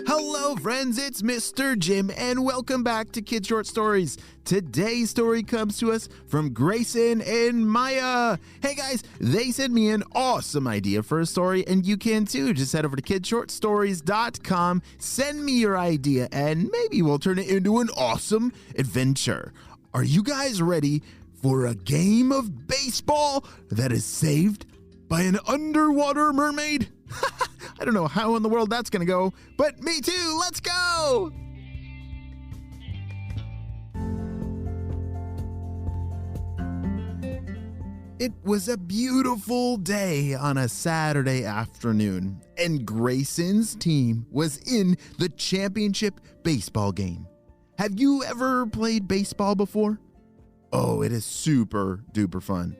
Hello friends, it's Mr. Jim and welcome back to Kid Short Stories. Today's story comes to us from Grayson and Maya. Hey guys, they sent me an awesome idea for a story and you can too. Just head over to kidshortstories.com, send me your idea and maybe we'll turn it into an awesome adventure. Are you guys ready for a game of baseball that is saved by an underwater mermaid? I don't know how in the world that's going to go, but me too. Let's go. It was a beautiful day on a Saturday afternoon, and Grayson's team was in the championship baseball game. Have you ever played baseball before? Oh, it is super duper fun.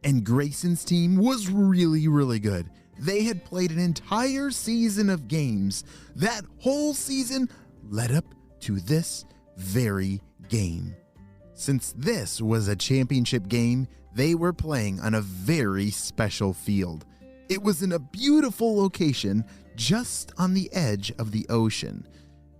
And Grayson's team was really good. They had played an entire season of games. That whole season led up to this very game. Since this was a championship game, they were playing on a very special field. It was in a beautiful location just on the edge of the ocean.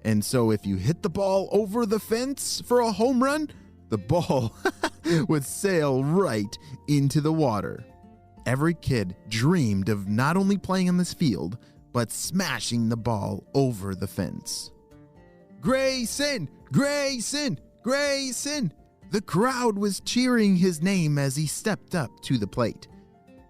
And so if you hit the ball over the fence for a home run, the ball would sail right into the water. Every kid dreamed of not only playing on this field, but smashing the ball over the fence. Grayson! Grayson! Grayson! The crowd was cheering his name as he stepped up to the plate.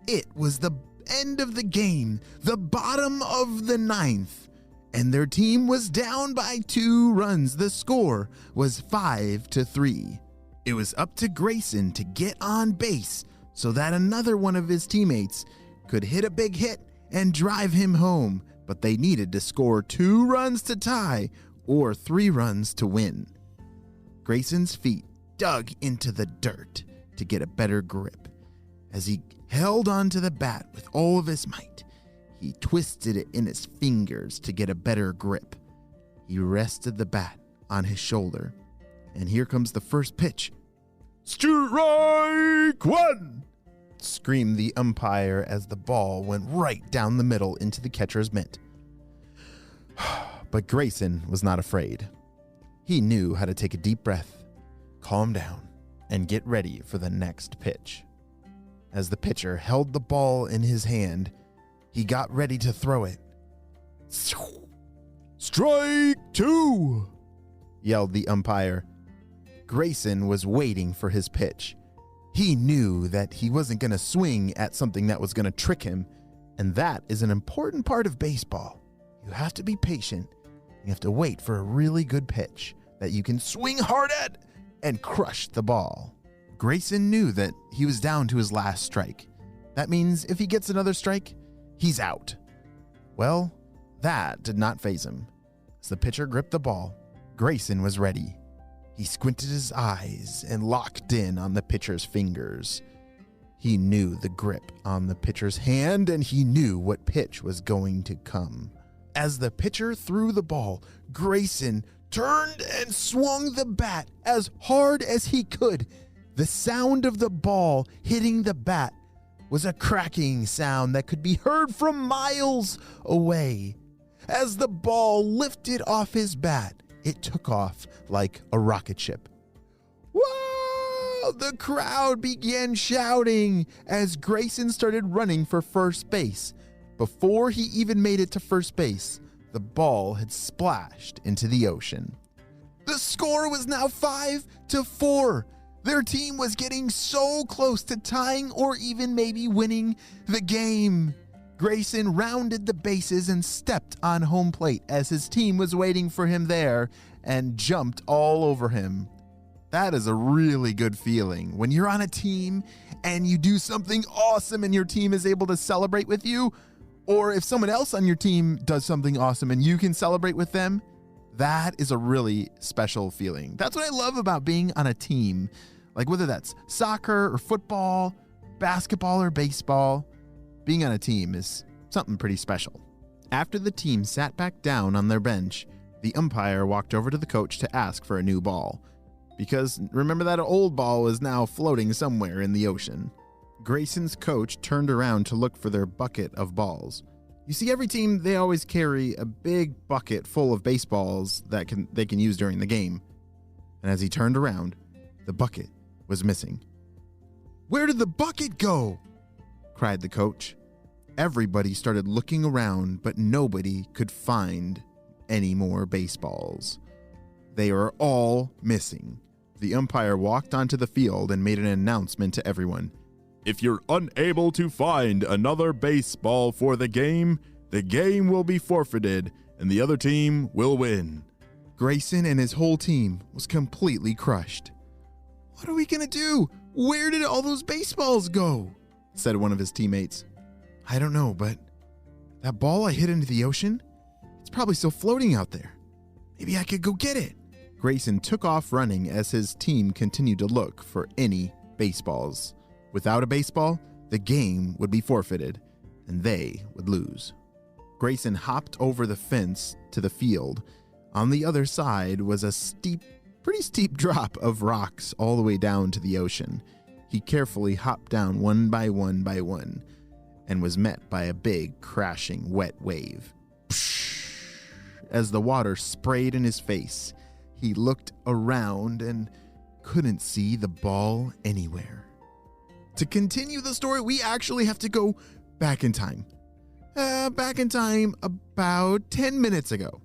It was the end of the game, the bottom of the ninth, and their team was down by 2 runs. The score was 5-3. It was up to Grayson to get on base so that another one of his teammates could hit a big hit and drive him home, but they needed to score 2 runs to tie or 3 runs to win. Grayson's feet dug into the dirt to get a better grip. As he held onto the bat with all of his might, he twisted it in his fingers to get a better grip. He rested the bat on his shoulder, and here comes the first pitch. Strike one! Screamed the umpire as the ball went right down the middle into the catcher's mitt. But Grayson was not afraid. He knew how to take a deep breath, calm down, and get ready for the next pitch. As the pitcher held the ball in his hand, he got ready to throw it. Strike 2! Yelled the umpire. Grayson was waiting for his pitch. He knew that he wasn't going to swing at something that was going to trick him, and that is an important part of baseball. You have to be patient. You have to wait for a really good pitch that you can swing hard at and crush the ball. Grayson knew that he was down to his last strike. That means if he gets another strike, he's out. Well, that did not faze him. As the pitcher gripped the ball, Grayson was ready. He squinted his eyes and locked in on the pitcher's fingers. He knew the grip on the pitcher's hand and he knew what pitch was going to come. As the pitcher threw the ball, Grayson turned and swung the bat as hard as he could. The sound of the ball hitting the bat was a cracking sound that could be heard from miles away. As the ball lifted off his bat, it took off like a rocket ship. Whoa! The crowd began shouting as Grayson started running for first base. Before he even made it to first base, the ball had splashed into the ocean. The score was now 5-4. Their team was getting so close to tying or even maybe winning the game. Grayson rounded the bases and stepped on home plate as his team was waiting for him there and jumped all over him. That is a really good feeling when you're on a team and you do something awesome and your team is able to celebrate with you, or if someone else on your team does something awesome and you can celebrate with them. That is a really special feeling. That's what I love about being on a team. Like whether that's soccer or football, basketball or baseball, being on a team is something pretty special. After the team sat back down on their bench, the umpire walked over to the coach to ask for a new ball. Because remember that old ball is now floating somewhere in the ocean. Grayson's coach turned around to look for their bucket of balls. You see, every team, they always carry a big bucket full of baseballs that they can use during the game. And as he turned around, the bucket was missing. "Where did the bucket go?" cried the coach. Everybody started looking around, but nobody could find any more baseballs. They were all missing. The umpire walked onto the field and made an announcement to everyone. "If you're unable to find another baseball for the game will be forfeited and the other team will win." Grayson and his whole team was completely crushed. "What are we going to do? Where did all those baseballs go?" said one of his teammates. "I don't know, but that ball I hit into the ocean, it's probably still floating out there. Maybe I could go get it." Grayson took off running as his team continued to look for any baseballs. Without a baseball, the game would be forfeited, and they would lose. Grayson hopped over the fence to the field. On the other side was a pretty steep drop of rocks all the way down to the ocean. He carefully hopped down one by one and was met by a big, crashing, wet wave. As the water sprayed in his face, he looked around and couldn't see the ball anywhere. To continue the story, we actually have to go back in time. Back in time about 10 minutes ago.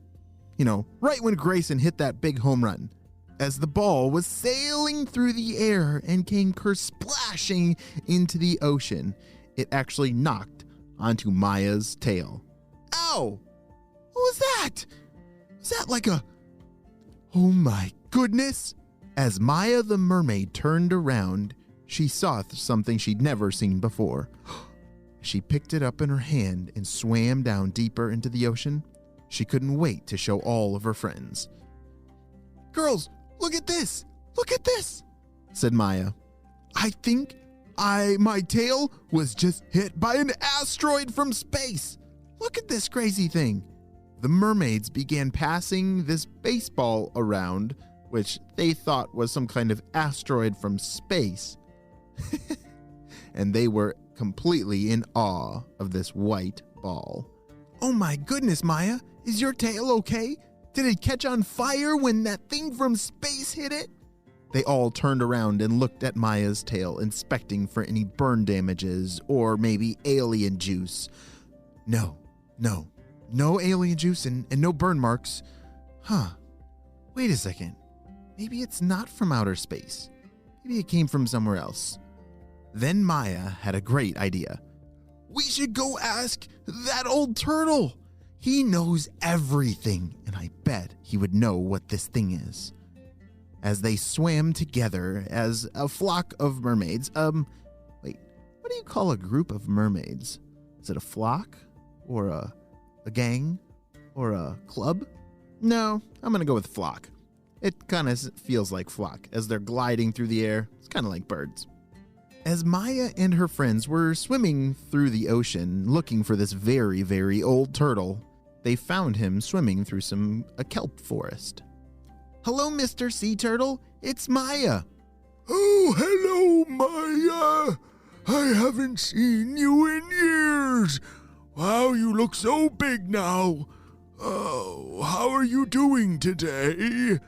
Right when Grayson hit that big home run. As the ball was sailing through the air and came kersplashing into the ocean, it actually knocked onto Maya's tail. Ow! What was that? Was that like a... Oh my goodness! As Maya the mermaid turned around, she saw something she'd never seen before. She picked it up in her hand and swam down deeper into the ocean. She couldn't wait to show all of her friends. "Girls, look at this! Look at this!" said Maya. "I think my tail was just hit by an asteroid from space. Look at this crazy thing." The mermaids began passing this baseball around, which they thought was some kind of asteroid from space. And they were completely in awe of this white ball. "Oh my goodness, Maya, is your tail okay? Did it catch on fire when that thing from space hit it?" They all turned around and looked at Maya's tail, inspecting for any burn damages or maybe alien juice. No alien juice and no burn marks. Wait a second. Maybe it's not from outer space. Maybe it came from somewhere else. Then Maya had a great idea. "We should go ask that old turtle. He knows everything, and I bet he would know what this thing is." As they swam together as a flock of mermaids. Wait, what do you call a group of mermaids? Is it a flock? Or a gang? Or a club? No, I'm going to go with flock. It kind of feels like flock as they're gliding through the air. It's kind of like birds. As Maya and her friends were swimming through the ocean looking for this very, very old turtle, they found him swimming through a kelp forest. "Hello, Mr. Sea Turtle. It's Maya." "Oh, hello, Maya. I haven't seen you in years. Wow, you look so big now. Oh, how are you doing today?"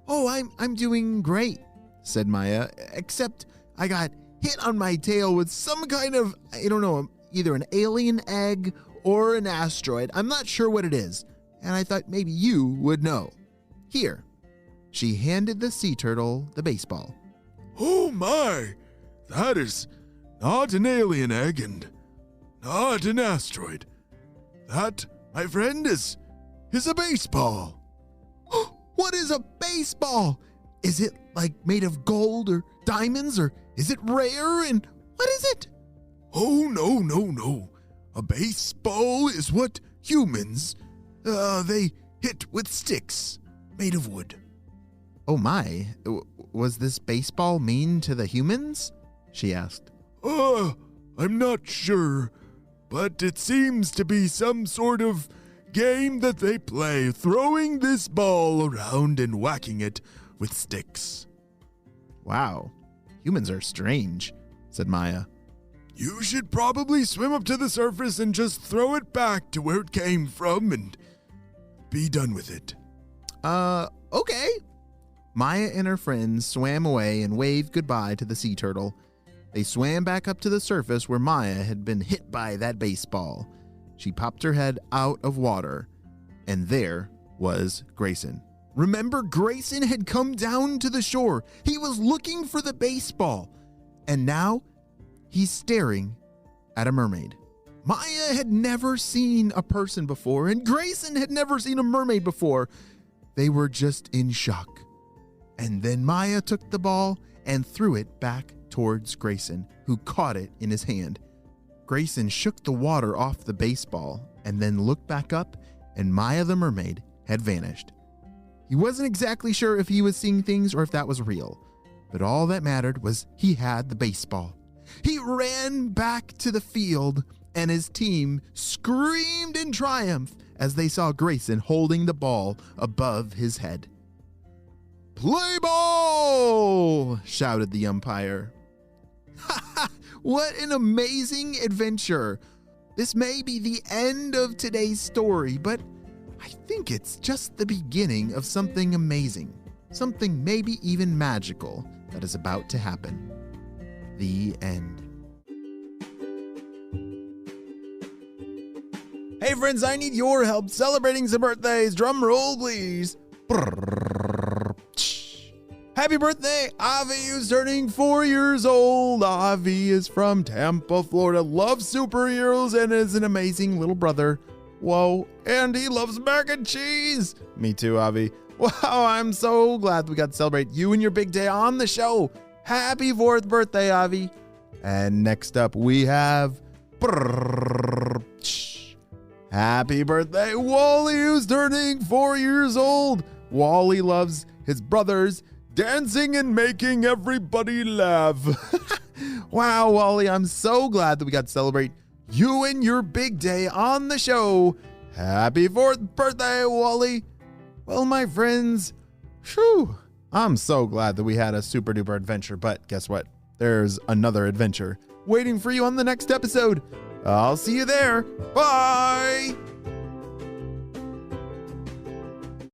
"Oh, I'm doing great," said Maya, "except I got hit on my tail with some kind of, I don't know, either an alien egg or an asteroid. I'm not sure what it is, and I thought maybe you would know. Here." She handed the sea turtle the baseball. "Oh my, that is not an alien egg and not an asteroid. That, my friend, is a baseball." "What is a baseball? Is it like made of gold or diamonds, or is it rare, and what is it?" "Oh, no. A baseball is what humans, they hit with sticks made of wood." "Oh my, was this baseball mean to the humans?" she asked. I'm not sure, but it seems to be some sort of game that they play, throwing this ball around and whacking it with sticks." "Wow, humans are strange," said Maya. You should probably swim up to the surface and just throw it back to where it came from and be done with it. Okay. Maya and her friends swam away and waved goodbye to the sea turtle. They swam back up to the surface where Maya had been hit by that baseball. She popped her head out of water, and there was Grayson. Remember, Grayson had come down to the shore. He was looking for the baseball, and now he's staring at a mermaid. Maya had never seen a person before, and Grayson had never seen a mermaid before. They were just in shock. And then Maya took the ball and threw it back towards Grayson, who caught it in his hand. Grayson shook the water off the baseball and then looked back up, and Maya the mermaid had vanished. He wasn't exactly sure if he was seeing things or if that was real, but all that mattered was he had the baseball. He ran back to the field, and his team screamed in triumph as they saw Grayson holding the ball above his head. "Play ball!" shouted the umpire. What an amazing adventure. This may be the end of today's story, but I think it's just the beginning of something amazing, something maybe even magical that is about to happen. The end. Hey friends, I need your help celebrating some birthdays. Drum roll, please. Happy birthday, Avi, who's turning 4 years old. Avi is from Tampa, Florida, loves superheroes, and is an amazing little brother. Whoa, and he loves mac and cheese. Me too, Avi. Wow, I'm so glad we got to celebrate you and your big day on the show. Happy 4th birthday, Avi. And next up, we have... Happy birthday, Wally, who's turning 4 years old. Wally loves his brothers dancing and making everybody laugh. Wow, Wally, I'm so glad that we got to celebrate you and your big day on the show. Happy 4th birthday, Wally. Well, my friends, I'm so glad that we had a super duper adventure, but guess what? There's another adventure waiting for you on the next episode. I'll see you there. Bye.